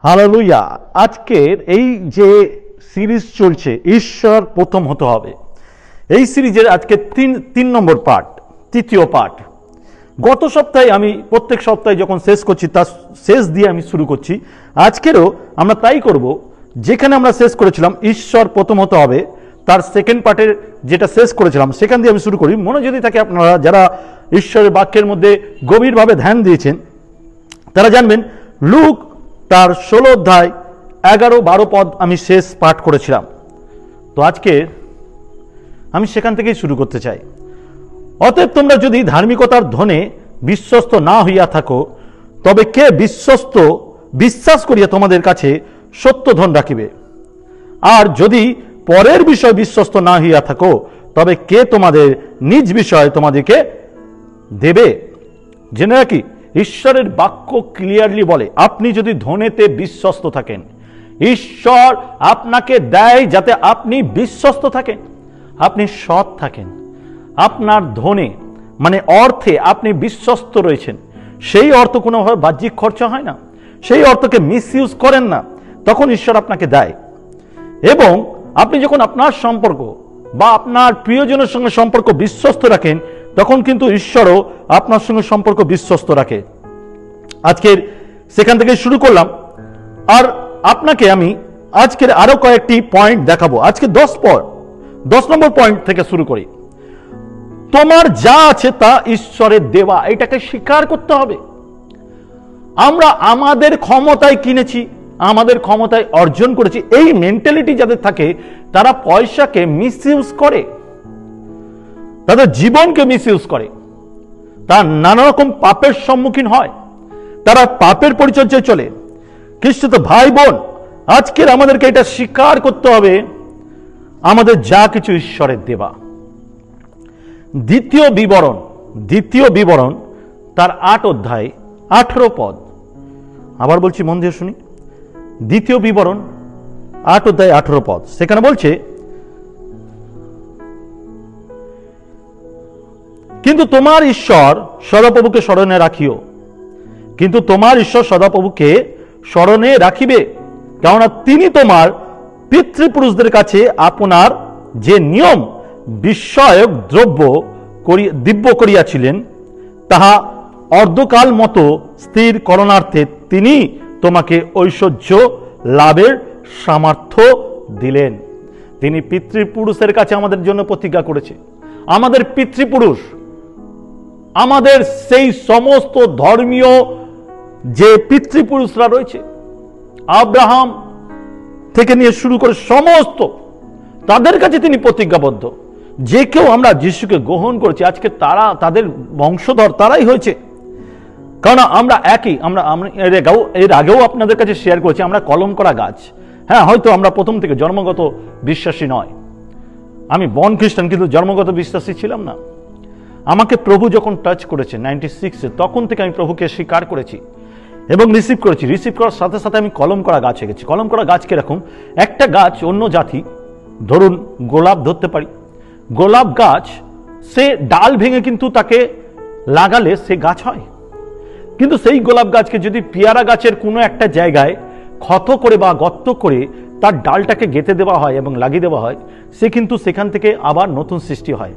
Hallelujah. আজকের এই যে সিরিজ চলছে ঈশ্বর প্রথম হতে হবে, এই সিরিজের আজকে তিন নম্বর পার্ট, তৃতীয় পার্ট। গত সপ্তাহে আমি প্রত্যেক সপ্তাহে যখন শেষ করছি তার শেষ দিয়ে আমি শুরু করছি। আজকেরও আমরা তাই করব। যেখানে আমরা শেষ করেছিলাম ঈশ্বর প্রথম হতে হবে, তার সেকেন্ড পার্টের যেটা শেষ করেছিলাম সেখান দিয়ে আমি শুরু করি। মনে যদি থাকে আপনারা যারা ঈশ্বরের বাক্যের মধ্যে গভীরভাবে ধ্যান দিয়েছেন তারা জানবেন, লুক তার 16 অধ্যায় 11-12 পদ আমি শেষ পাঠ করেছিলাম। তো আজকে আমি সেখান থেকেই শুরু করতে চাই। অতএব তোমরা যদি ধার্মিকতার ধনে বিশ্বস্ত না হইয়া থাকো, তবে কে বিশ্বাস করিয়া তোমাদের কাছে সত্য ধন রাখিবে? আর যদি পরের বিষয় বিশ্বস্ত না হইয়া থাকো, তবে কে তোমাদের নিজ বিষয় তোমাদেরকে দেবে? জেনে রাখি, ঈশ্বরের বাক্য ক্লিয়ারলি বলে, আপনি যদি ধনেতে বিশ্বস্ত থাকেন, ঈশ্বর আপনাকে দেয় যাতে আপনি বিশ্বস্ত থাকেন, আপনি সৎ থাকেন। আপনার ধনে মানে অর্থে আপনি বিশ্বস্ত রয়েছেন, সেই অর্থ কোনোভাবে বাহ্যিক খরচা হয় না, সেই অর্থকে মিসইউজ করেন না, তখন ঈশ্বর আপনাকে দেয়। এবং আপনি যখন আপনার সম্পর্ক বা আপনার প্রিয়জনের সঙ্গে সম্পর্ক বিশ্বস্ত রাখেন, তখন কিন্তু ঈশ্বরও আপনার সঙ্গে সম্পর্ক বিশ্বস্ত রাখে। আজকের সেখান থেকে শুরু করলাম। আর আপনাকে আমি আজকের আরো কয়েকটি পয়েন্ট দেখাবো। আজকে 10 নম্বর পয়েন্ট থেকে শুরু করি। তোমার যা আছে তা ঈশ্বরের দেওয়া, এটাকে স্বীকার করতে হবে। আমরা আমাদের ক্ষমতায় কিনেছি, আমাদের ক্ষমতায় অর্জন করেছি, এই মেন্টালিটি যাদের থাকে তারা পয়সাকে মিসইউজ করে, তাদের জীবনকে মিসইউজ করে, তার নানা রকম পাপের সম্মুখীন হয়, তারা পাপের পরিচর্যায় চলে। খ্রিস্ট ভাই বোন, আজকের আমাদেরকে এটা স্বীকার করতে হবে, আমাদের যা কিছু ঈশ্বরের দেওয়া। দ্বিতীয় বিবরণ তার 8 অধ্যায় 18 পদ। আবার বলছি, মন দিয়ে শুনি। দ্বিতীয় বিবরণ 8 অধ্যায় 18 পদ। সেখানে বলছে, কিন্তু তোমার ঈশ্বর সদাপ্রভুকে স্মরণে রাখিও, কিন্তু তোমার ঈশ্বর সদাপ্রভুকে স্মরণে রাখিবে, কেননা তিনি তোমার পিতৃপুরুষদের কাছে আপনার যে নিয়ম বিষয়ক দিব্য করিয়াছিলেন, তাহা অর্ধকাল মতো স্থির করণার্থে তিনি তোমাকে ঐশ্বর্য লাভের সামর্থ্য দিলেন। তিনি পিতৃপুরুষের কাছে আমাদের জন্য প্রতিজ্ঞা করেছে। আমাদের পিতৃপুরুষ, আমাদের সেই সমস্ত ধর্মীয় যে পিতৃপুরুষরা রয়েছে, আব্রাহাম থেকে নিয়ে শুরু করে সমস্ত, তাদের কাছে তিনি প্রতিজ্ঞাবদ্ধ। যে কেউ আমরা যিশুকে গ্রহণ করেছি, আজকে তারা তাদের বংশধর তারাই হয়েছে। কারণ আমরা একই, আমরা এর আগেও আপনাদের কাছে শেয়ার করেছি, আমরা কলম করা গাছ। হ্যাঁ, হয়তো আমরা প্রথম থেকে জন্মগত বিশ্বাসী নয়, আমি বর্ন খ্রিস্টান, কিন্তু জন্মগত বিশ্বাসী ছিলাম না। আমাকে প্রভু যখন টাচ করেছে 96-এ, তখন থেকে আমি প্রভুকে স্বীকার করেছি এবং রিসিভ করেছি। রিসিভ করার সাথে সাথে আমি কলম করা গাছ হয়ে গেছি। কলম করা গাছ কিরকম? একটা গাছ অন্য জাতি, ধরুন গোলাপ ধরতে পারি, গোলাপ গাছ সে ডাল ভেঙে কিন্তু তাকে লাগালে সে গাছ হয়। কিন্তু সেই গোলাপ গাছকে যদি পেয়ারা গাছের কোনো একটা জায়গায় ক্ষত করে বা গর্ত করে তার ডালটাকে গেঁথে দেওয়া হয় এবং লাগিয়ে দেওয়া হয়, সে কিন্তু সেখান থেকে আবার নতুন সৃষ্টি হয়।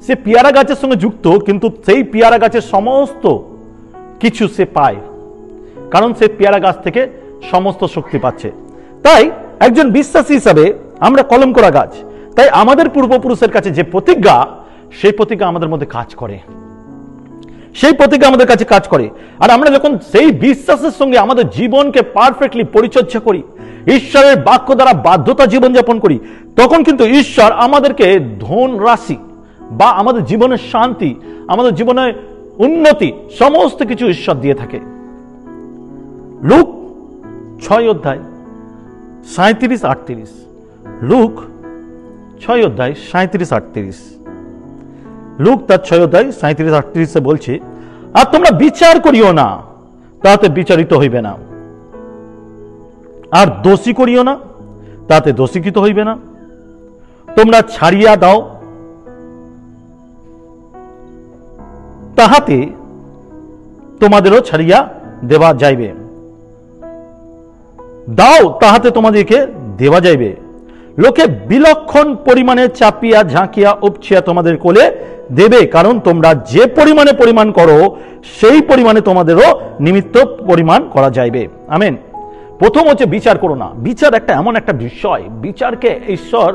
সে পেয়ারা গাছের সঙ্গে যুক্ত, কিন্তু সেই পেয়ারা গাছের সমস্ত কিছু সে পায়, কারণ সে পেয়ারা গাছ থেকে সমস্ত শক্তি পাচ্ছে। তাই একজন বিশ্বাসী হিসাবে আমরা কলম করা গাছ। তাই আমাদের পূর্বপুরুষের কাছে যে প্রতিজ্ঞা, সেই প্রতিজ্ঞা আমাদের মধ্যে কাজ করে, সেই প্রতিজ্ঞা আমাদের কাছে কাজ করে। আর আমরা যখন সেই বিশ্বাসের সঙ্গে আমাদের জীবনকে পারফেক্টলি পরিচর্যা করি, ঈশ্বরের বাক্য দ্বারা বাধ্যতা জীবনযাপন করি, তখন কিন্তু ঈশ্বর আমাদেরকে ধন রাশি বা আমাদের জীবনের শান্তি, আমাদের জীবনের উন্নতি, সমস্ত কিছু ঈশ্বর দিয়ে থাকে। লুক 6 অধ্যায় 37-38, লুক 6 অধ্যায় 37-38, লুক তার 6 অধ্যায় 37-38 বলছে, আর তোমরা বিচার করিও না, তাতে বিচারিত হইবে না, আর দোষী করিও না, তাতে দোষীকৃত হইবে না। তোমরা ছাড়িয়া দাও, তাহাতে তোমাদেরও ছাড়িয়া দেওয়া যাইবে। দাও তাহাতে তোমাদেরকে দেওয়া যাইবে, লোকে বিলক্ষণ পরিমাণে চাপিয়া ঝাঁকিয়া উপছিয়া তোমাদের কোলে দেবে, কারণ তোমরা যে পরিমাণে পরিমাণ করো সেই পরিমাণে তোমাদেরও নিমিত্ত পরিমাণ করা যাইবে। আমেন। প্রথম হচ্ছে বিচার করো না। বিচার একটা এমন একটা বিষয়, বিচারকে ঈশ্বর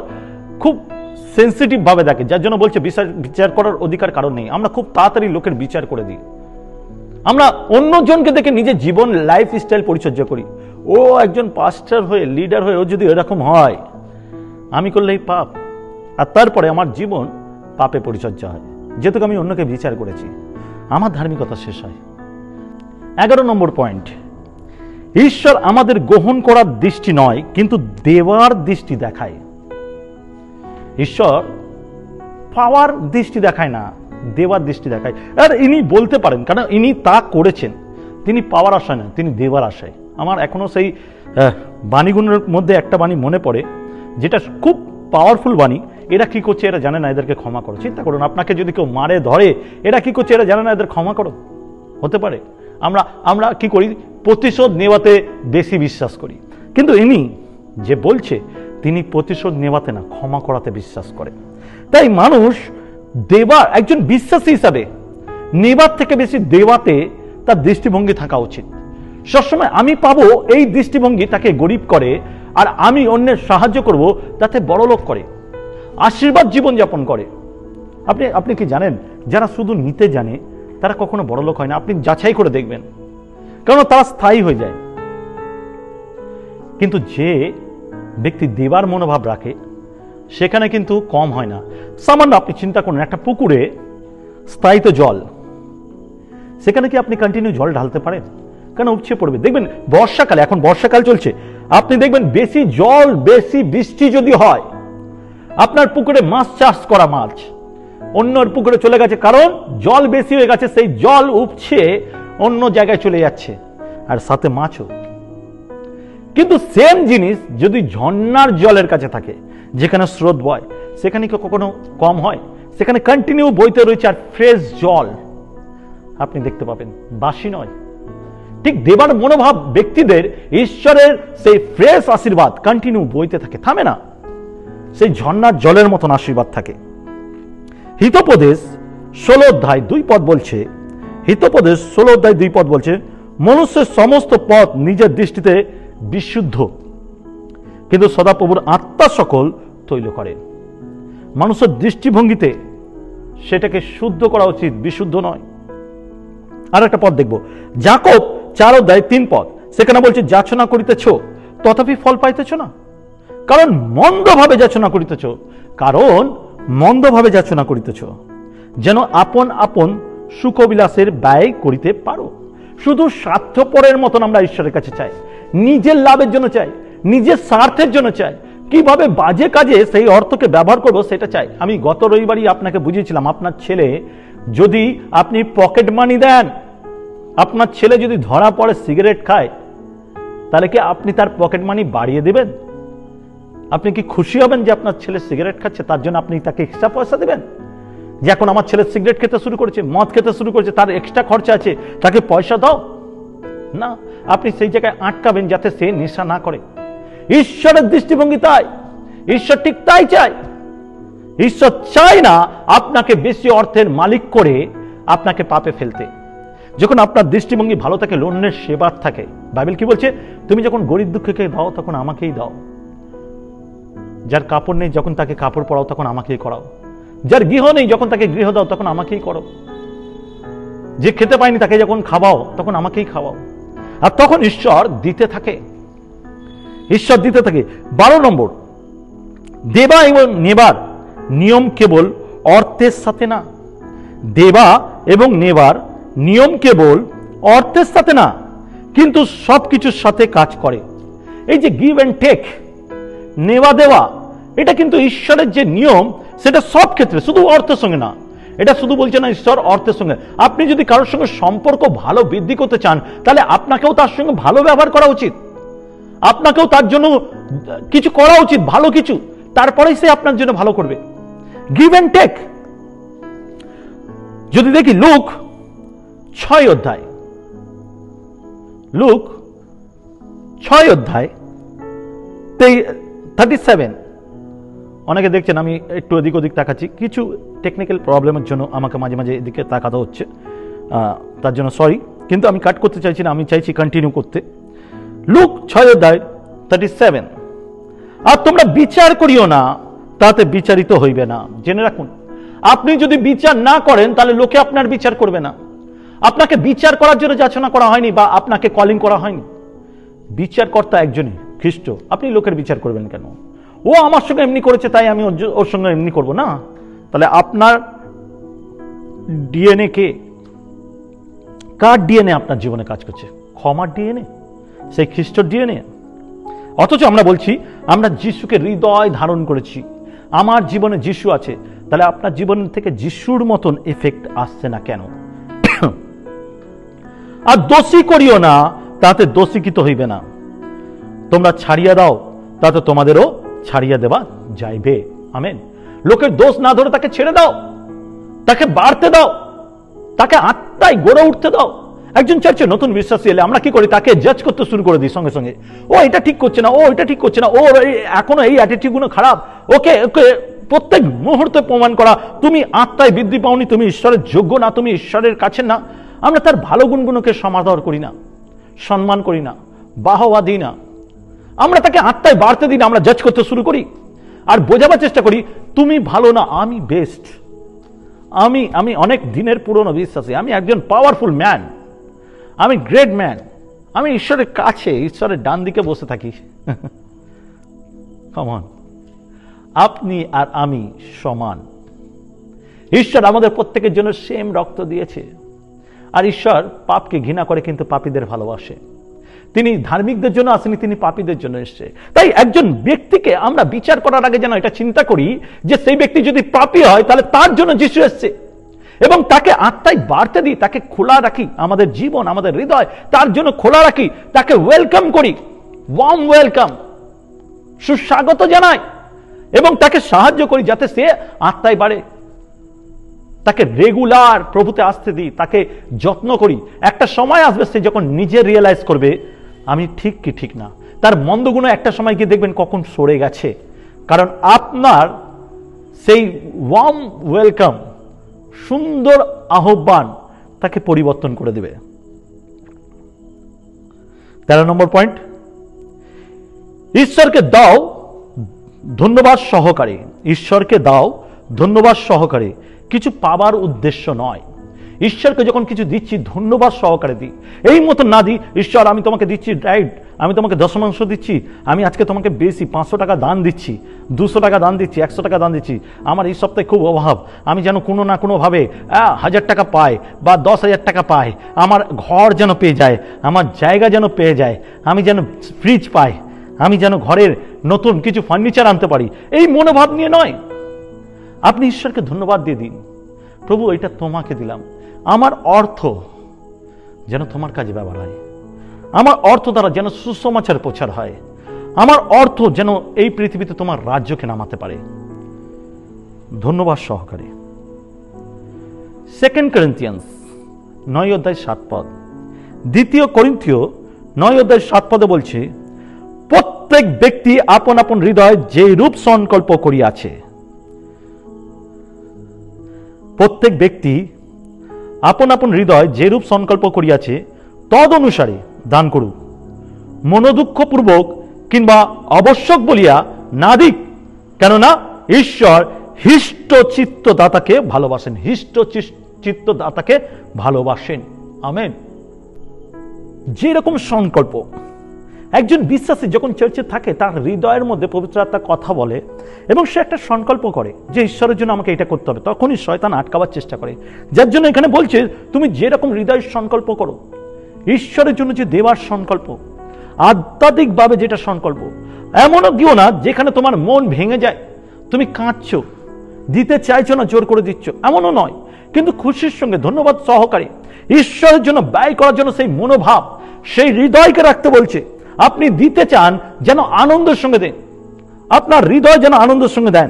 খুব সেন্সিটিভ ভাবে দেখে, যার জন্য বলছে বিচার করার অধিকার কারণ নেই। আমরা খুব তাড়াতাড়ি লোকের বিচার করে দিই। আমরা অন্যজনকে দেখে নিজের জীবন লাইফ স্টাইল পরিচর্যা করি। ও একজন পাস্টার হয়ে, লিডার হয়ে ও যদি এরকম হয়, আমি করলেই পাপ, আর তারপরে আমার জীবন পাপে পরিচর্যা হয়, যেহেতু আমি অন্যকে বিচার করেছি, আমার ধার্মিকতা শেষ হয়। 11 নম্বর পয়েন্ট, ঈশ্বর আমাদের গ্রহণ করার দৃষ্টি নয় কিন্তু দেওয়ার দৃষ্টি দেখায়। ঈশ্বর পাওয়ার দৃষ্টি দেখায় না, দেওয়ার দৃষ্টি দেখায়। আর ইনি বলতে পারেন, কারণ ইনি তা করেছেন, তিনি পাওয়ার আশায় না, তিনি দেওয়ার আশায়। আমার এখনো সেই বাণীগুলোর মধ্যে একটা বাণী মনে পড়ে, যেটা খুব পাওয়ারফুল বাণী। এরা কি করছে এরা জানে না, এদেরকে ক্ষমা করো। চিন্তা করুন, আপনাকে যদি কেউ মারে ধরে, এরা কি করছে এরা জানে না, এদের ক্ষমা করো। হতে পারে আমরা কি করি, প্রতিশোধ নেওয়াতে বেশি বিশ্বাস করি, কিন্তু ইনি যে বলছে তিনি প্রতিশোধ নেওয়াতে না, ক্ষমা করাতে বিশ্বাস করে। তাই মানুষ দেবার, একজন বিশ্বাসী হিসাবে নেবার থেকে বেশি দেওয়াতে তার দৃষ্টিভঙ্গি থাকা উচিত। সবসময় আমি পাবো এই দৃষ্টিভঙ্গি তাকে গরিব করে, আর আমি অন্যের সাহায্য করব তাতে বড়লোক করে, আশীর্বাদ জীবন যাপন করে। আপনি কি জানেন, যারা শুধু নিতে জানে তারা কখনো বড়লোক হয় না। আপনি যাচাই করে দেখবেন, কারণ তারা স্থায়ী হয়ে যায়। কিন্তু যে ব্যক্তি দেবার মনোভাব রাখে সেখানে কিন্তু কম হয় না। সামান্য আপনি চিন্তা করুন, একটা পুকুরে স্থায়িত জল, সেখানে কি আপনি কন্টিনিউ জল ঢালতে পারেন? কেন উপচে পড়বে। দেখবেন বর্ষাকালে, এখন বর্ষাকাল চলছে, আপনি দেখবেন বেশি জল, বেশি বৃষ্টি যদি হয়, আপনার পুকুরে মাছ চাষ করা মাছ অন্যর পুকুরে চলে গেছে, কারণ জল বেশি হয়ে গেছে, সেই জল উপচে অন্য জায়গায় চলে যাচ্ছে, আর সাথে মাছও। কিন্তু সেম জিনিস যদি ঝর্ণার জলের কাছে থাকে, যেখানে স্রোত বয়, সেখানে কি কখনো কম হয়? সেখানে কন্টিনিউ বইতে রয়েছে, আর ফ্রেশ জল আপনি দেখতে পাবেন, বাসি নয়। ঠিক দেবার মনোভাব ব্যক্তিদের ঈশ্বরের সেই ফ্রেশ আশীর্বাদ কন্টিনিউ বইতে থাকে, থামে না, সেই ঝর্ণার জলের মতন আশীর্বাদ থাকে। হিতোপদেশ 16 অধ্যায় 2 পদ বলছে, হিতোপদেশ 16 অধ্যায় 2 পদ বলছে, মনুষ্যের সমস্ত পথ নিজের দৃষ্টিতে বিশুদ্ধ, কিন্তু সদাপ্রভুর আত্মা সকল তৈল করে। মানুষের দৃষ্টিভঙ্গিতে সেটাকে শুদ্ধ করা উচিত, বিশুদ্ধ নয়। আর একটা পদ দেখব, যাকব 4 অধ্যায় 3 পদ, সেখানে বলছে, যাচনা করিতেছ তথাপি ফল পাইতেছ না, কারণ মন্দভাবে যাচনা করিতেছ, যেন আপন আপন সুখবিলাসের ব্যয় করিতে পারো। শুধু স্বার্থপরের মতন আমরা ঈশ্বরের কাছে চাই, নিজের লাভের জন্য চাই, নিজের স্বার্থের জন্য চাই, কিভাবে বাজে কাজে সেই অর্থকে ব্যবহার করব সেটা চাই। আমি গত রবিবারই আপনাকে বুঝিয়েছিলাম, আপনার ছেলে যদি আপনি পকেট মানি দেন, আপনার ছেলে যদি ধরা পড়ে সিগারেট খায়, তাহলে কি আপনি তার পকেট মানি বাড়িয়ে দেবেন? আপনি কি খুশি হবেন যে আপনার ছেলে সিগারেট খাচ্ছে, তার জন্য আপনি তাকে এক্সট্রা পয়সা দেবেন? যে এখন আমার ছেলে সিগারেট খেতে শুরু করেছে, মদ খেতে শুরু করেছে, তার এক্সট্রা খরচা আছে, তাকে পয়সা দাও না, আপনি সেই জায়গায় আটকাবেন যাতে সে নেশা না করে। ঈশ্বরের দৃষ্টিভঙ্গি তাই, ঈশ্বর ঠিক তাই চায়। ঈশ্বর চায় না আপনাকে বেশি অর্থের মালিক করে আপনাকে পাপে ফেলতে। যখন আপনার দৃষ্টিভঙ্গি ভালো থাকে, অন্যের সেবার থাকে, বাইবেল কি বলছে, তুমি যখন গরিব দুঃখীকে দাও তখন আমাকেই দাও, যার কাপড় নেই যখন তাকে কাপড় পরাও তখন আমাকেই করাও, যার গৃহ নেই যখন তাকে গৃহ দাও তখন আমাকেই করো, যে খেতে পায়নি তাকে যখন খাওয়াও তখন আমাকেই খাওয়াও। আর তখন ঈশ্বর দিতে থাকে, ঈশ্বর দিতে থাকে। 12 নম্বর, দেবা এবং নেবার নিয়ম কেবল অর্থের সাথে না। দেবা এবং নেবার নিয়ম কেবল অর্থের সাথে না, কিন্তু সবকিছুর সাথে কাজ করে। এই যে গিভ অ্যান্ড টেক, নেওয়া দেওয়া, এটা কিন্তু ঈশ্বরের যে নিয়ম, সেটা সব ক্ষেত্রে, শুধু অর্থের সঙ্গে না। এটা শুধু বলছে না ঈশ্বর অর্থের সঙ্গে। আপনি যদি কারোর সঙ্গে সম্পর্ক ভালো বৃদ্ধি করতে চান, তাহলে আপনাকেও তার সঙ্গে ভালো ব্যবহার করা উচিত, আপনাকেও তার জন্য কিছু করা উচিত, ভালো কিছু, তারপরেই সে আপনার জন্য ভালো করবে। Give and take. যদি দেখি লুক 6 অধ্যায়, লুক 6 অধ্যায় 37, অনেকে দেখছেন আমি একটু এদিক ওদিক তাকাচ্ছি, কিছু টেকনিক্যাল প্রবলেমের জন্য আমাকে মাঝে মাঝে এদিকে তাকাতে হচ্ছে, তার জন্য সরি, কিন্তু আমি কাট করতে চাইছি না, আমি চাইছি কন্টিনিউ করতে। লুক 6:37, আর তোমরা বিচার করিও না, তাতে বিচারিত হইবে না। জেনে রাখুন, আপনি যদি বিচার না করেন তাহলে লোকে আপনার বিচার করবে না। আপনাকে বিচার করার জন্য যাচনা করা হয়নি বা আপনাকে কলিং করা হয়নি। বিচারকর্তা একজনই, খ্রিস্ট। আপনি লোকের বিচার করবেন কেন? ও আমার সঙ্গে এমনি করেছে তাই আমি ওর সঙ্গে এমনি করব না। তাহলে আপনার ডিএনএ কে? কার ডিএনএ আপনার জীবনে কাজ করছে? ক্ষমার ডিএনএ, সেই খ্রিস্টর ডিএনএ? অথচ আমরা বলছি আমরা যিশুকে হৃদয় ধারণ করেছি, আমার জীবনে যিশু আছে। তাহলে আপনার জীবন থেকে যিশুর মতন এফেক্ট আসছে না কেন? আর দোষী করিও না, তাতে দোষীকৃত হইবে না। তোমরা ছাড়িয়া দাও, তাতে তোমাদেরও ছাড়িয়া দেওয়া যাইবে। আমেন। লোকের দোষ না ধরে তাকে ছেড়ে দাও, তাকে বাড়তে দাও, তাকে আত্মায় গড়ে উঠতে দাও। একজন চার্চে নতুন বিশ্বাসী এলে আমরা কি করি? তাকে জাজ করতে শুরু করে দিই সঙ্গে সঙ্গে। ও এটা ঠিক করছে না, ও এটা ঠিক করছে না, ও এখনো এই অ্যাটিটিউড গুলো খারাপ, ওকে ওকে প্রত্যেক মুহূর্তে প্রমাণ করা তুমি আত্মায় বৃদ্ধি পাওনি, তুমি ঈশ্বরের যোগ্য না, তুমি ঈশ্বরের কাছে না। আমরা তার ভালো গুণগুলোকে সমাদর করি না, সম্মান করি না, বাহবা দিই না। আমরা তাকে আত্মায় বাড়তে দিই না, আমরা জাজ করতে শুরু করি আর বোঝাবার চেষ্টা করি তুমি ভালো না, আমি বেস্ট, আমি অনেক দিনের পুরনো বিশ্বাসী, আমি একজন পাওয়ারফুল ম্যান, আমি গ্রেট ম্যান, আমি ঈশ্বরের কাছে, ঈশ্বরের ডান দিকে বসে থাকি। কমন, আপনি আর আমি সমান। ঈশ্বর আমাদের প্রত্যেকের জন্য সেম রক্ত দিয়েছে। আর ঈশ্বর পাপকে ঘৃণা করে কিন্তু পাপীদের ভালোবাসে। তিনি ধার্মিকদের জন্য আসেনি, তিনি পাপীদের জন্য এসেছে। তাই একজন ব্যক্তিকে আমরা বিচার করার আগে যেন এটা চিন্তা করি যে সেই ব্যক্তি যদি পাপী হয় তাহলে তার জন্য যিশু এসেছে, এবং তাকে আত্মায় বাড়তে দিই, তাকে খোলা রাখি, আমাদের জীবন আমাদের হৃদয় তার জন্য খোলা রাখি, তাকে ওয়েলকাম করি, ওয়ার্ম ওয়েলকাম, সুস্বাগত জানাই, এবং তাকে সাহায্য করি যাতে সে আত্মায় বাড়ে। তাকে রেগুলার প্রভুতে আসতে দিই, তাকে যত্ন করি। একটা সময় আসবে সে যখন নিজে রিয়েলাইজ করবে আমি ঠিক কি ঠিক না, তার মন্দগুণ একটা সময় গিয়ে দেখবেন কখন সরে গেছে। কারণ আপনার সেই ওয়ার্ম ওয়েলকাম, সুন্দর আহ্বান তাকে পরিবর্তন করে দেবে। 13 নম্বর পয়েন্ট, ঈশ্বরকে দাও ধন্যবাদ সহকারে। ঈশ্বরকে দাও ধন্যবাদ সহকারে, কিছু পাবার উদ্দেশ্য নয়। ঈশ্বরকে যখন কিছু দিচ্ছি ধন্যবাদ সহকারে দিই, এই মতো না দিই ঈশ্বর আমি তোমাকে দিচ্ছি রাইট, আমি তোমাকে দশমাংশ দিচ্ছি, আমি আজকে তোমাকে বেশি 500 টাকা দান দিচ্ছি, 200 টাকা দান দিচ্ছি, 100 টাকা দান দিচ্ছি, আমার এই সপ্তাহে খুব অভাব, আমি যেন কোনো না কোনোভাবে 1000 টাকা পাই বা 10,000 টাকা পাই, আমার ঘর যেন পেয়ে যায়, আমার জায়গা যেন পেয়ে যায়, আমি যেন ফ্রিজ পাই, আমি যেন ঘরের নতুন কিছু ফার্নিচার আনতে পারি, এই মনোভাব নিয়ে নয়। আপনি ঈশ্বরকে ধন্যবাদ দিয়ে দিন, প্রভু এটা তোমাকে দিলাম, আমার অর্থ যেন তোমার কাজে ব্যবহার হয়, আমার অর্থ দ্বারা যেন সুসমাচার প্রচার হয়, আমার অর্থ যেন এই পৃথিবীতে তোমার রাজ্যকে নামাতে পারে। ধন্যবাদ সহকারে। 2 Corinthians 9:7, 2 Corinthians 9:7 বলছে প্রত্যেক ব্যক্তি আপন আপন হৃদয় যে রূপ সংকল্প করিয়াছে, প্রত্যেক ব্যক্তি আপন আপন হৃদয় যে রূপ সংকল্প করিয়াছে তদ অনুসারে দান করুক, মনোদুঃখপূর্বক কিংবা আবশ্যক বলিয়া না দিক, কেননা ঈশ্বর হিষ্ট চিত্ত দাতাকে ভালোবাসেন, হিষ্ট চিত্ত দাতাকে ভালোবাসেন। আমেন। যেরকম সংকল্প একজন বিশ্বাসী যখন চার্চে থাকে তার হৃদয়ের মধ্যে পবিত্র আত্মা কথা বলে এবং সে একটা সংকল্প করে যে ঈশ্বরের জন্য আমাকে এটা করতে হবে, তখনই শয়তান আটকাবার চেষ্টা করে। যার জন্য এখানে বলছে তুমি যেরকম হৃদয়ের সংকল্প করো, ঈশ্বরের জন্য যে দেওয়ার সংকল্প, আধ্যাত্মিকভাবে যেটা সংকল্প, এমনও দিও না যেখানে তোমার মন ভেঙে যায়, তুমি কাঁদছো, দিতে চাইছো না, জোর করে দিচ্ছ, এমনও নয়, কিন্তু খুশির সঙ্গে ধন্যবাদ সহকারে ঈশ্বরের জন্য ব্যয় করার জন্য সেই মনোভাব, সেই হৃদয়কে রাখতে বলছে। আপনি দিতে চান যেন আনন্দের সঙ্গে দেন, আপনার হৃদয় যেন আনন্দের সঙ্গে দেন।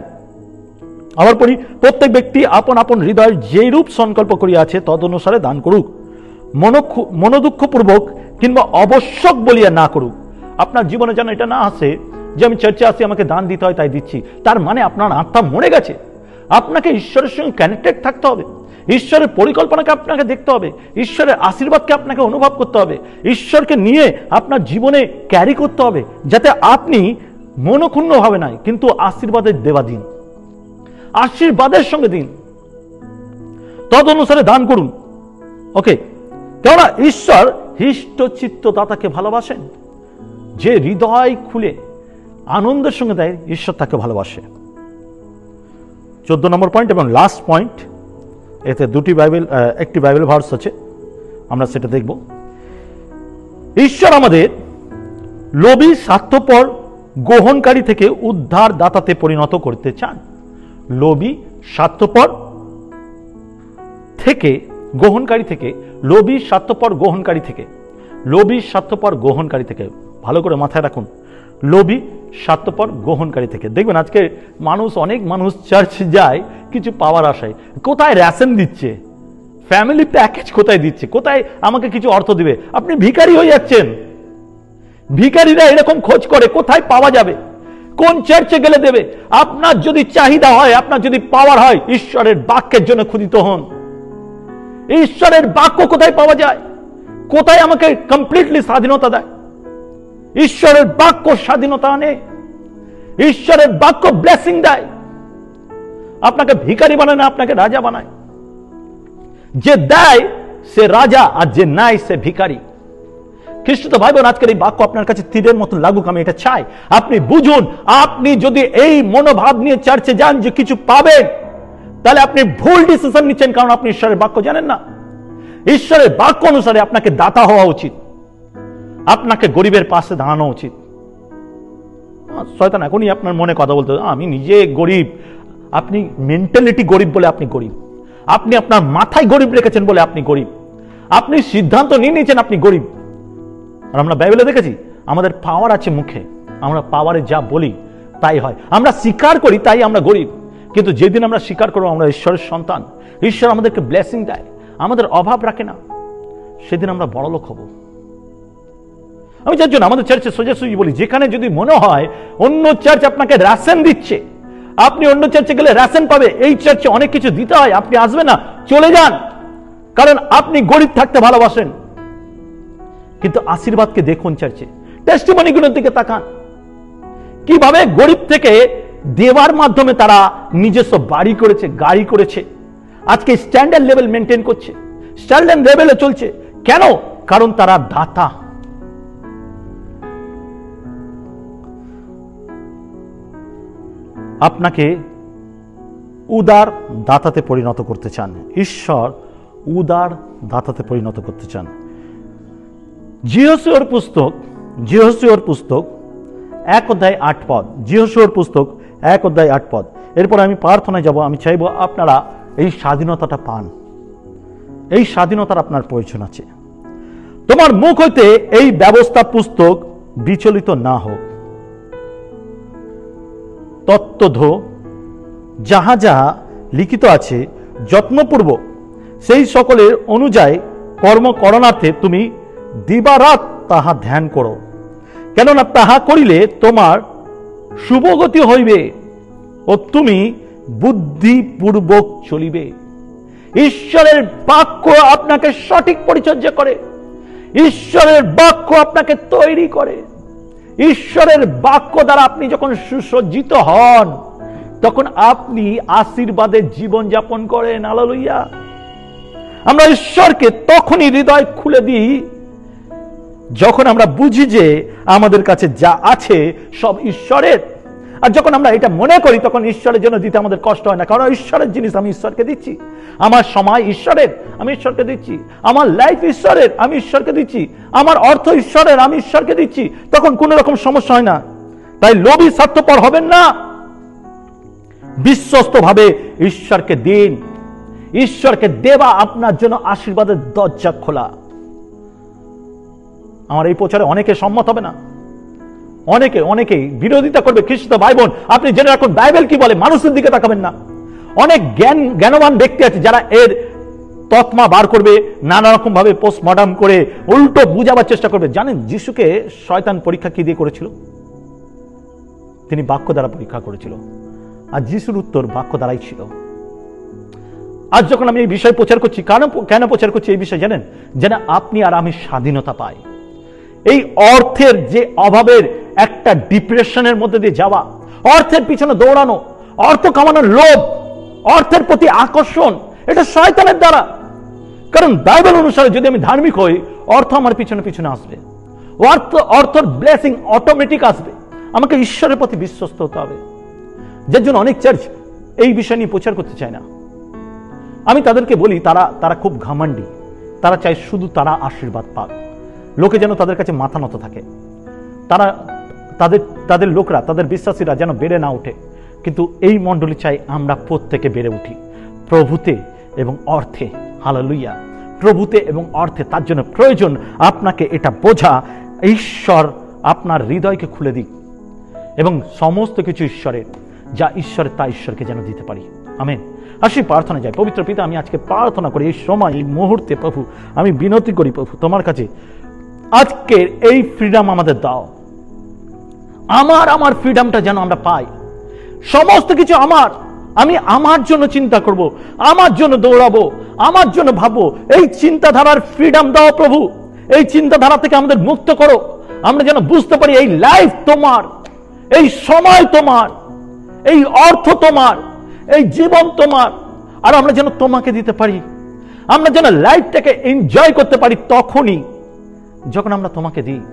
আবার পড়ি, প্রত্যেক ব্যক্তি আপন আপন হৃদয় যে রূপ সংকল্প করিয়াছে তদ অনুসারে দান করুক, মনোদুঃখপূর্বক কিংবা আবশ্যক বলিয়া না করুক। আপনার জীবনে যেন এটা না আসে যে আমি চার্চে আসি, আমাকে দান দিতে হয় তাই দিচ্ছি, তার মানে আপনার আত্মা মরে গেছে। আপনাকে ঈশ্বরের সঙ্গে কানেক্টেড থাকতে হবে, ঈশ্বরের পরিকল্পনাকে আপনাকে দেখতে হবে, ঈশ্বরের আশীর্বাদকে আপনাকে অনুভব করতে হবে, ঈশ্বরকে নিয়ে আপনার জীবনে ক্যারি করতে হবে, যাতে আপনি মনক্ষুণ্ণ হবে না, কিন্তু আশীর্বাদের দেওয়া দিন, আশীর্বাদের সঙ্গে দিন, তদ অনুসারে দান করুন। ওকে, কেননা ঈশ্বর হৃষ্টচিত্ত দাতাকে ভালোবাসেন। যে হৃদয় খুলে আনন্দের সঙ্গে দেয়, ঈশ্বর তাকে ভালোবাসে। 14 নম্বর পয়েন্ট এবং লাস্ট পয়েন্ট, এতে একটি বাইবেল ভার্স আছে, আমরা সেটা দেখব। ঈশ্বর আমাদের লোভী, স্বার্থপর, গ্রহণকারী থেকে উদ্ধার দাতাতে পরিণত করতে চান। লোভী, স্বার্থপর থেকে, গ্রহণকারী থেকে, লোভী, স্বার্থপর, গ্রহণকারী থেকে, লোভী, স্বার্থপর, গ্রহণকারী থেকে, ভালো করে মাথায় রাখুন, লোভী, স্বার্থপর, গ্রহণকারী থেকে। দেখবেন আজকে অনেক মানুষ চার্চ যায় কিছু পাওয়ার আশায়। কোথায় রেশন দিচ্ছে, ফ্যামিলি প্যাকেজ কোথায় দিচ্ছে, কোথায় আমাকে কিছু অর্থ দিবে? আপনি ভিখারি হয়ে যাচ্ছেন। ভিখারিরা এরকম খোঁজ করে কোথায় পাওয়া যাবে, কোন চার্চে গেলে দেবে। আপনার যদি চাহিদা হয়, আপনার যদি পাওয়ার হয়, ঈশ্বরের বাক্যের জন্য ক্ষুধিত হন। ঈশ্বরের বাক্য কোথায় পাওয়া যায়, কোথায় আমাকে কমপ্লিটলি স্বাধীনতা দেয়? ঈশ্বরের বাক্য স্বাধীনতা আনে, ঈশ্বরের বাক্য ব্লেসিং দেয়। আপনাকে ভিখারি বানায় না, আপনাকে রাজা বানায়। যে দেয় সে রাজা, আর যে নাই সে ভিখারি। খ্রিস্ট ভাই বোন, আজকের এই বাক্য আপনার কাছে তীরের মতো লাগুক, আমি এটা চাই। আপনি বুঝুন, আপনি যদি এই মনোভাব নিয়ে চার্চে যান যে কিছু পাবেন, তাহলে আপনি ভুল ডিসিশন নিচ্ছেন, কারণ আপনি ঈশ্বরের বাক্য জানেন না। ঈশ্বরের বাক্য অনুসারে আপনাকে দাতা হওয়া উচিত, আপনাকে গরিবের পাশে দাঁড়ানো উচিত। শয়তান এখনই আপনার মনে কথা বলতে, আমি নিজে গরিব। আপনি মেন্টালিটি গরিব বলে আপনি গরিব, আপনি আপনার মাথায় গরিব রেখেছেন বলে আপনি গরিব, আপনি সিদ্ধান্ত নিয়ে নিয়েছেন আপনি গরিব। আর আমরা বাইবেলে দেখেছি, আমাদের পাওয়ার আছে মুখে, আমরা পাওয়ারে যা বলি তাই হয়, আমরা স্বীকার করি তাই আমরা গরিব। কিন্তু যেদিন আমরা স্বীকার করবো আমরা ঈশ্বরের সন্তান, ঈশ্বর আমাদেরকে ব্লেসিং দেয়, আমাদের অভাব রাখে না, সেদিন আমরা বড়লোক হব। আমি যার জন্য আমাদের চার্চে সোজাসুজি বলি, যেখানে যদি মনে হয় অন্য চার্চ আপনাকে রেশন দিচ্ছে, আপনি অন্য চার্চে গেলে রেশন পাবে, এই চার্চে অনেক কিছু দিতে হয়, আপনি আসবেন না, চলে যান। কারণ আপনি গরিব থাকতে ভালোবাসেন, কিন্তু আশীর্বাদকে দেখুন চার্চে। টেস্টিমনিগুলোর দিকে তাকান, কিভাবে গরিব থেকে দেওয়ার মাধ্যমে তারা নিজস্ব বাড়ি করেছে, গাড়ি করেছে, আজকে স্ট্যান্ডার্ড লেভেল মেনটেন করছে, স্ট্যান্ডার্ড লেভেলে চলছে। কেন? কারণ তারা দাতা। আপনাকে উদার দাতাতে পরিণত করতে চান, ঈশ্বর উদার দাতাতে পরিণত করতে চান। যিহোশূয়ার পুস্তক 1 অধ্যায় 8 পদ, যিহোশূয়ার পুস্তক 1 অধ্যায় 8 পদ। এরপর আমি প্রার্থনায় যাব। আমি চাইব আপনারা এই স্বাধীনতাটা পান, এই স্বাধীনতার আপনার প্রয়োজন আছে। তোমার মুখ হইতে এই ব্যবস্থা পুস্তক বিচলিত না হোক, তত্ত্বধ যাহা যাহা লিখিত আছে যত্নপূর্বক সেই সকলের অনুযায়ী কর্ম করণার্থে তুমি দিবারাত তাহা ধ্যান করো, কেননা তাহা করিলে তোমার শুভগতি হইবে ও তুমি বুদ্ধিপূর্বক চলিবে। ঈশ্বরের বাক্য আপনাকে সঠিক পরিচর্যা করে, ঈশ্বরের বাক্য আপনাকে তৈরি করে। ঈশ্বরের বাক্য দ্বারা আপনি যখন সুসজ্জিত হন, তখন আপনি আশীর্বাদের জীবন যাপন করেন। হালেলুয়া। আমরা ঈশ্বরকে তখনই হৃদয় খুলে দিই যখন আমরা বুঝি যে আমাদের কাছে যা আছে সব ঈশ্বরের। আর যখন আমরা এটা মনে করি, তখন ঈশ্বরের জন্য দিতে আমাদের কষ্ট হয় না, কারণ ঈশ্বরের জিনিস আমি ঈশ্বরকে দিচ্ছি। আমার সময় ঈশ্বরের, আমি ঈশ্বরকে দিচ্ছি। আমার লাইফ ঈশ্বরের, আমি ঈশ্বরকে দিচ্ছি। আমার অর্থ ঈশ্বরের, আমি ঈশ্বরকে দিচ্ছি। তখন কোনো রকম সমস্যা হয় না। তাই লোভী স্বার্থপর হবেন না, বিশ্বস্ত ভাবে ঈশ্বরকে দিন। ঈশ্বরকে দেওয়া আপনার জন্য আশীর্বাদের দরজা খোলা। আমার এই প্রচারে অনেকে সম্মত হবে না, অনেকেই বিরোধিতা করবে। খ্রিস্ট ভাই বোন, আপনি জেনে রাখুন বাইবেল কি বলে, মানুষের দিকে তাকাবেন না। অনেক জ্ঞানবান ব্যক্তি আছে যারা এর তৎমা বার করবে, নানা রকম ভাবে পোস্টমর্টম করে উল্টো বুঝাবার চেষ্টা করবে। জানেন যিশুকে শয়তান পরীক্ষা কি দিয়ে করেছিল? তিনি বাক্য দ্বারা পরীক্ষা করেছিল, আর যিশুর উত্তর বাক্য দ্বারাই ছিল। আজ যখন আমি এই বিষয় প্রচার করছি, কেন প্রচার করছি এই বিষয় জানেন? যেন আপনি আর আমি স্বাধীনতা পাই। এই অর্থের যে অভাবের একটা ডিপ্রেশনের মধ্যে দিয়ে যাওয়া, অর্থের পিছনে দৌড়ানো, অর্থ কামানোর লোভ, অর্থের প্রতি আকর্ষণ, এটা শয়তানের দ্বারা। কারণ বাইবেল অনুসারে যদি আমি ধার্মিক হই, অর্থ আমার পিছনে পিছনে আসবে, অর্থের ব্লেসিং অটোমেটিক আসবে। আমাকে ঈশ্বরের প্রতি বিশ্বস্ত হতে হবে। যার জন্য অনেক চার্চ এই বিষয় নিয়ে প্রচার করতে চায় না। আমি তাদেরকে বলি, তারা খুব ঘামান্ডি, তারা চায় শুধু তারা আশীর্বাদ পাক, লোকে যেন তাদের কাছে মাথা নত থাকে, তাদের লোকরা, তাদের বিশ্বাসীরা যেন বেড়ে না ওঠে। কিন্তু এই মণ্ডলী চাই আমরা প্রত্যেকে বেড়ে উঠি প্রভুতে এবং অর্থে। হালেলুয়া! প্রভুতে এবং অর্থে। তার জন্য প্রয়োজন আপনাকে এটা বোঝা, ঈশ্বর আপনার হৃদয়কে খুলে দিক এবং সমস্ত কিছু ঈশ্বরের, যা ঈশ্বরের তা ঈশ্বরকে যেন দিতে পারি। আমেন। আসি প্রার্থনা যাই। পবিত্র পিতা, আমি আজকে প্রার্থনা করি এই সময়, এই মুহূর্তে প্রভু আমি বিনতি করি প্রভু তোমার কাছে, আজকের এই ফ্রিডম আমাদের দাও। আমার ফ্রিডমটা যেন আমরা পাই। সমস্ত কিছু আমি আমার জন্য চিন্তা করব, আমার জন্য দৌড়াবো, আমার জন্য ভাববো। এই চিন্তাধারার ফ্রিডম দাও প্রভু। এই চিন্তাধারা থেকে আমাদের মুক্ত করো। আমরা যেন বুঝতে পারি এই লাইফ তোমার, এই সময় তোমার, এই অর্থ তোমার, এই জীবন তোমার, আর আমরা যেন তোমাকে দিতে পারি। আমরা যেন লাইফটাকে এনজয় করতে পারি তখনই যখন আমরা তোমাকে দিই।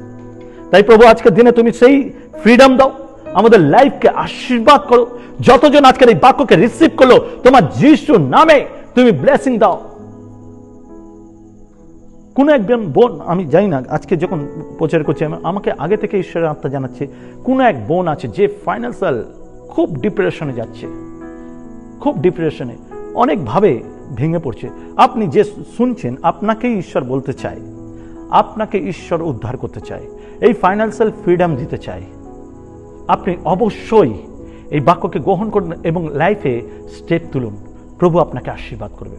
তাই প্রভু আজকের দিনে তুমি সেই ফ্রিডম দাও, আমাদের লাইফকে আশীর্বাদ করো। যতজন আজকের এই বাক্যকে রিসিভ করলো, তোমার যিশুর নামে তুমি ব্লেসিং দাও। কোন একজন বোন, আমি জানি না, আজকে যখন প্রচার করছি আমাকে আগে থেকে ঈশ্বরের আত্মা জানাচ্ছে, কোন এক বোন আছে যে ফাইন্যান্সিয়াল খুব ডিপ্রেশনে যাচ্ছে, খুব ডিপ্রেশনে, অনেকভাবে ভেঙে পড়ছে। আপনি যে শুনছেন, আপনাকেই ঈশ্বর বলতে চায়, আপনাকে ঈশ্বর উদ্ধার করতে চায়, এই ফাইন্যান্সিয়াল ফ্রিডম দিতে চায়। আপনি অবশ্যই এই বাক্যকে গ্রহণ করুন এবং লাইফে স্টেপ তুলুন। প্রভু আপনাকে আশীর্বাদ করবে।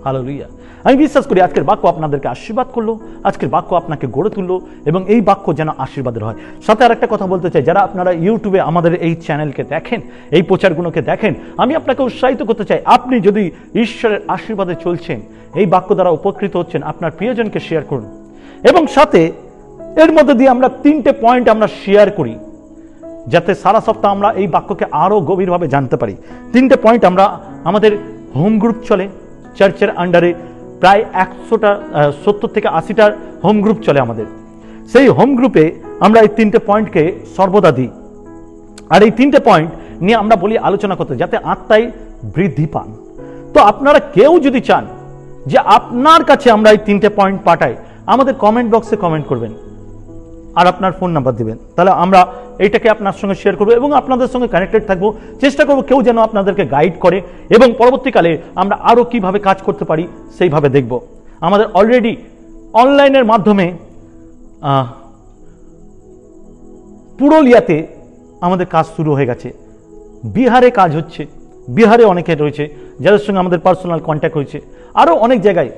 হালেলুয়া! আমি বিশ্বাস করি আজকের বাক্য আপনাদেরকে আশীর্বাদ করলো, আজকের বাক্য আপনাকে গড়ে তুললো এবং এই বাক্য যেন আশীর্বাদের হয়। সাথে আর একটা কথা বলতে চাই, যারা আপনারা ইউটিউবে আমাদের এই চ্যানেলকে দেখেন, এই প্রচারগুলোকে দেখেন, আমি আপনাকে উৎসাহিত করতে চাই, আপনি যদি ঈশ্বরের আশীর্বাদে চলছেন, এই বাক্য দ্বারা উপকৃত হচ্ছেন, আপনার প্রিয়জনকে শেয়ার করুন। এবং সাথে এর মধ্যে দিয়ে আমরা 3টে পয়েন্ট আমরা শেয়ার করি, যাতে সারা সপ্তাহ আমরা এই বাক্যকে আরো গভীরভাবে জানতে পারি। 3টে পয়েন্ট আমরা, আমাদের হোম গ্রুপ চলে চার্চের আন্ডারে, প্রায় 70 থেকে 80টা হোম গ্রুপ চলে আমাদের। সেই হোম গ্রুপে আমরা এই 3টে পয়েন্টকে সর্বদা দিই, আর এই 3টে পয়েন্ট নিয়ে আমরা বলি আলোচনা করতে, যাতে আত্মায় বৃদ্ধি পান। তো আপনারা কেউ যদি চান যে আপনার কাছে আমরা এই 3টে পয়েন্ট পাঠাই, আমাদের কমেন্ট বক্সে কমেন্ট করবেন আর আপনার ফোন নাম্বার দিবেন, তাহলে আমরা এইটাকে আপনার সঙ্গে শেয়ার করবো এবং আপনাদের সঙ্গে কানেক্টেড থাকবো। চেষ্টা করবো কেউ যেন আপনাদেরকে গাইড করে এবং পরবর্তীকালে আমরা আরো কিভাবে কাজ করতে পারি সেইভাবে দেখব। আমাদের অলরেডি অনলাইনের মাধ্যমে পুরুলিয়াতে আমাদের কাজ শুরু হয়ে গেছে, বিহারে কাজ হচ্ছে, বিহারে অনেকে রয়েছে যাদের সঙ্গে আমাদের পার্সোনাল কন্ট্যাক্ট হয়েছে, আরও অনেক জায়গায়,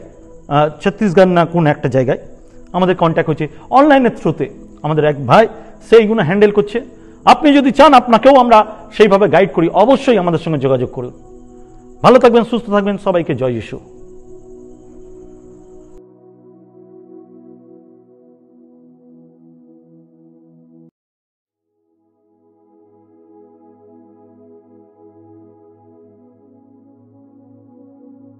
ছত্তিশগড় না কোন একটা জায়গায় আমাদের কন্ট্যাক্ট হচ্ছে অনলাইনের থ্রুতে। আমাদের এক ভাই সেইগুলো হ্যান্ডেল করছে। আপনি যদি চান আপনাকেও আমরা সেইভাবে গাইড করি, অবশ্যই আমাদের সঙ্গে যোগাযোগ করুন। ভালো থাকবেন, সুস্থ থাকবেন, সবাইকে জয় যিশু।